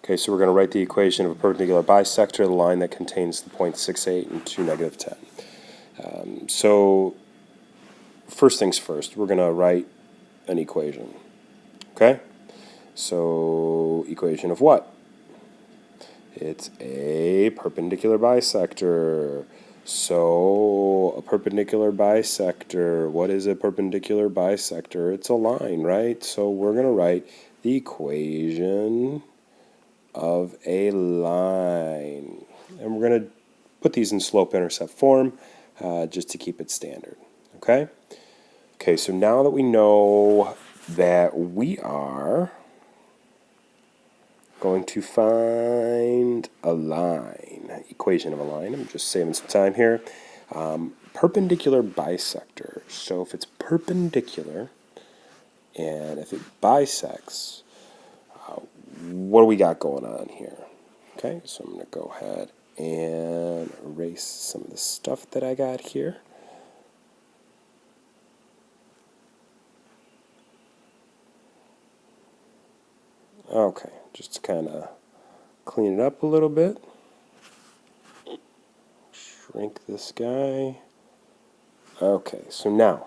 Okay, so we're going to write the equation of a perpendicular bisector, the line that contains the points 6, 8, and 2, negative 10. So first things first, we're going to write an equation. Okay? So equation of what? It's a perpendicular bisector. So a perpendicular bisector, what is a perpendicular bisector? It's a line, right? So we're going to write the equation of a line. And we're going to put these in slope-intercept form just to keep it standard. Okay? Okay, so now that we know that we are going to find a line, equation of a line. I'm just saving some time here. Perpendicular bisector. So if it's perpendicular and if it bisects, what do we got going on here? Okay, so I'm going to go ahead and erase some of the stuff that I got here. Okay, just to kind of clean it up a little bit. Shrink this guy. Okay, so now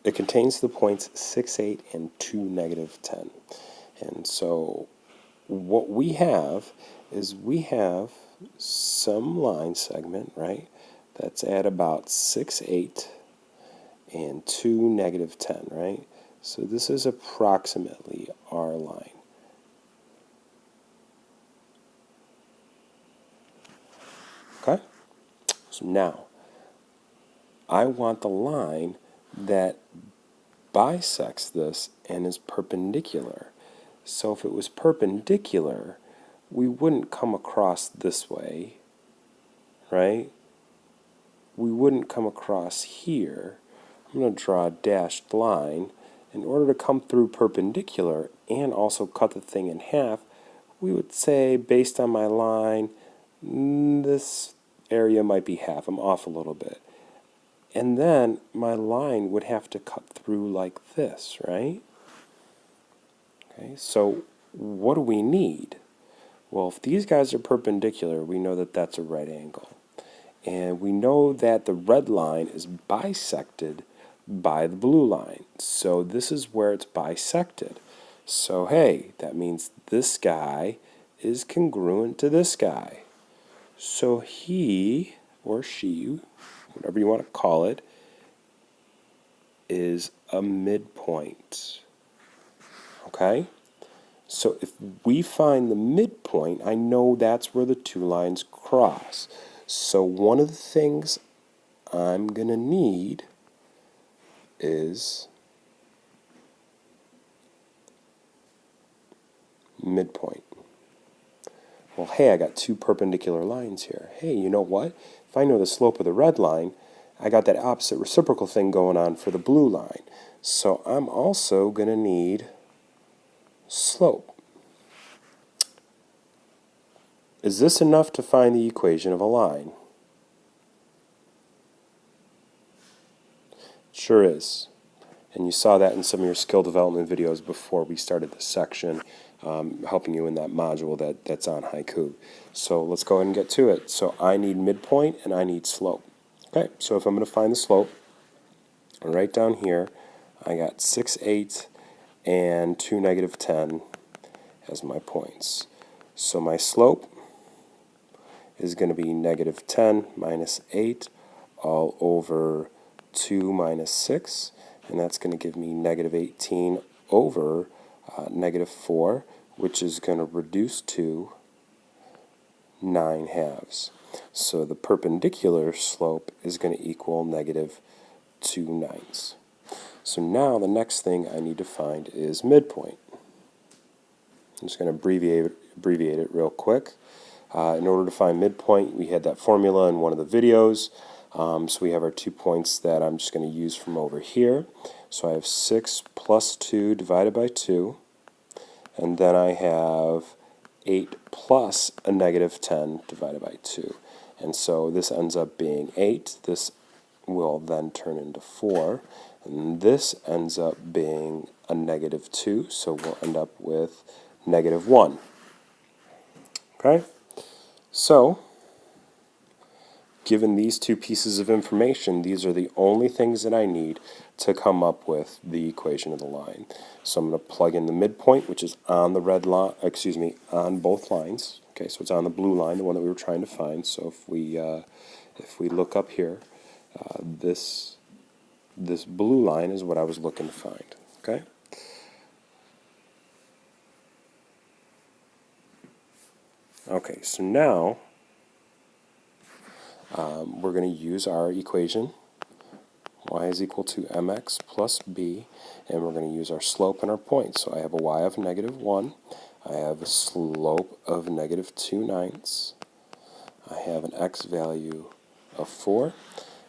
it contains the points 6, 8, and 2, negative 10. And so what we have is we have some line segment, right, that's at about 6, 8, and 2, negative 10, right? So this is approximately our line. Okay? So now, I want the line that bisects this and is perpendicular. So if it was perpendicular, we wouldn't come across this way, right? We wouldn't come across here. I'm going to draw a dashed line. In order to come through perpendicular and also cut the thing in half, we would say, based on my line, this area might be half. I'm off a little bit. And then my line would have to cut through like this, right? Okay, so what do we need? Well, if these guys are perpendicular, we know that that's a right angle. And we know that the red line is bisected by the blue line. So this is where it's bisected. So hey, that means this guy is congruent to this guy. So he or she, whatever you want to call it, is a midpoint. Okay? So if we find the midpoint, I know that's where the two lines cross. So one of the things I'm going to need is midpoint. Well, hey, I got two perpendicular lines here. Hey, you know what? If I know the slope of the red line, I got that opposite reciprocal thing going on for the blue line. So I'm also going to need slope. Is this enough to find the equation of a line? Sure is. And you saw that in some of your skill development videos before we started this section, helping you in that module that's on Haiku. So let's go ahead and get to it. So I need midpoint and I need slope. Okay, so if I'm going to find the slope, right down here, I got 6, 8, and 2, negative 10 as my points. So my slope is going to be negative 10 minus 8 all over 2 minus 6. And that's going to give me negative 18 over negative 4, which is going to reduce to 9 halves. So the perpendicular slope is going to equal negative 2 ninths. So now the next thing I need to find is midpoint. I'm just going to abbreviate it real quick. In order to find midpoint, we had that formula in one of the videos. So we have our 2 points that I'm just going to use from over here. So I have 6 plus 2 divided by 2. And then I have 8 plus a negative 10 divided by 2. And so this ends up being 8. This will then turn into 4. And this ends up being a negative 2, so we'll end up with negative 1. Okay? So, given these two pieces of information, these are the only things that I need to come up with the equation of the line. So I'm going to plug in the midpoint, which is on the red line, on both lines. Okay, so it's on the blue line, the one that we were trying to find. So if we look up here, this blue line is what I was looking to find. Okay. Okay, so now we're going to use our equation. Y is equal to mx plus b, and we're going to use our slope and our point. So I have a y of negative 1. I have a slope of negative 2/9. I have an x value of 4.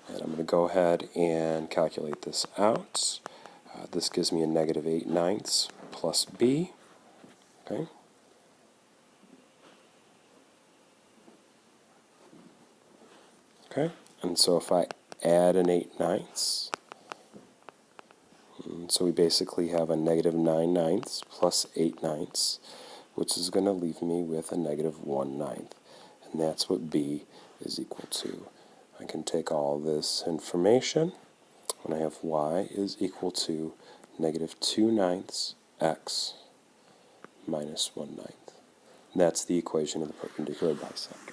And I'm going to go ahead and calculate this out. This gives me a negative 8/9 plus b. Okay. Okay. And so if I add an 8/9, so we basically have a negative 9/9 plus 8/9, which is going to leave me with a negative 1/9. And that's what b is equal to. I can take all this information, and I have y is equal to negative 2/9 x minus 1/9. And that's the equation of the perpendicular bisector.